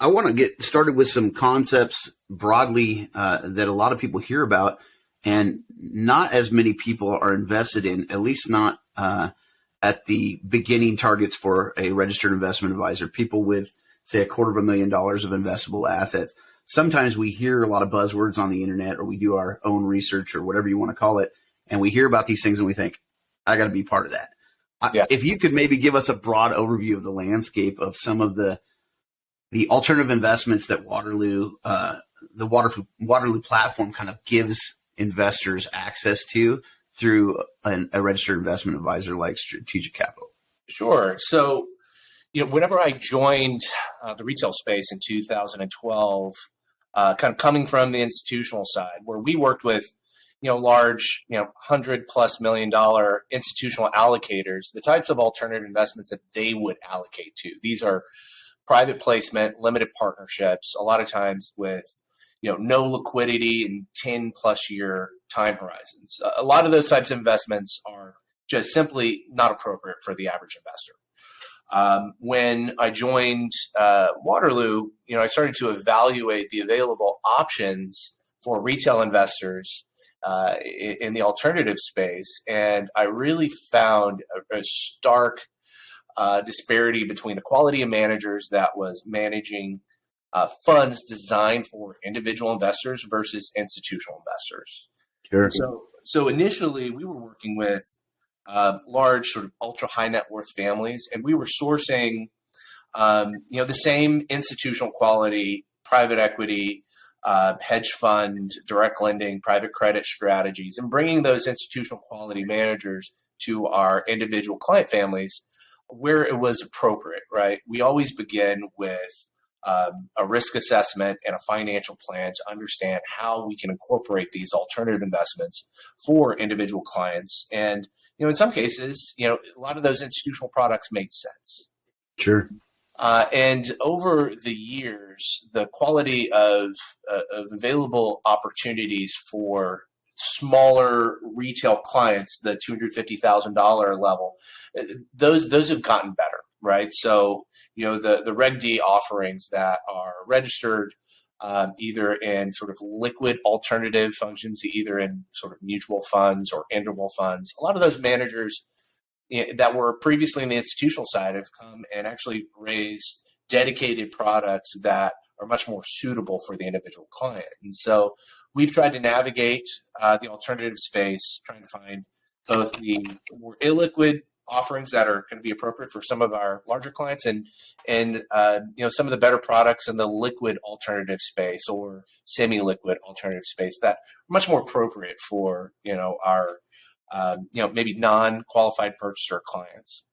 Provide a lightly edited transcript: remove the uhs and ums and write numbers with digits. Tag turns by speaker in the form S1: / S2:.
S1: I want to get started with some concepts broadly that a lot of people hear about, and not as many people are invested in, at least not at the beginning targets for a registered investment advisor. People with, say, $250,000 of investable assets. Sometimes we hear a lot of buzzwords on the internet, or we do our own research or whatever you want to call it, and we hear about these things and we think, I got to be part of that.
S2: Yeah.
S1: If you could maybe give us a broad overview of the landscape of some of the alternative investments that Waterloo, the Waterloo platform kind of gives investors access to through a registered investment advisor like Strategic Capital.
S2: Sure. So, whenever I joined the retail space in 2012, kind of coming from the institutional side, where we worked with, large, $100+ million institutional allocators, the types of alternative investments that they would allocate to. These are private placement, limited partnerships, a lot of times with, no liquidity and 10+ year time horizons. A lot of those types of investments are just simply not appropriate for the average investor. When I joined Waterloo, I started to evaluate the available options for retail investors in the alternative space, and I really found a stark disparity between the quality of managers that was managing funds designed for individual investors versus institutional investors.
S1: Sure.
S2: So initially, we were working with large, sort of ultra high net worth families, and we were sourcing, the same institutional quality private equity, hedge fund, direct lending, private credit strategies, and bringing those institutional quality managers to our individual client families where it was appropriate, right? We always begin with a risk assessment and a financial plan to understand how we can incorporate these alternative investments for individual clients. And, in some cases, a lot of those institutional products made sense.
S1: Sure.
S2: And over the years, the quality of available opportunities for smaller retail clients, the $250,000 level, those have gotten better, right? So, the Reg D offerings that are registered either in sort of liquid alternative functions, either in sort of mutual funds or interval funds, a lot of those managers that were previously in the institutional side have come and actually raised dedicated products that are much more suitable for the individual client. And so we've tried to navigate the alternative space, trying to find both the more illiquid offerings that are going to be appropriate for some of our larger clients and some of the better products in the liquid alternative space or semi-liquid alternative space that are much more appropriate for, our maybe non-qualified purchaser clients.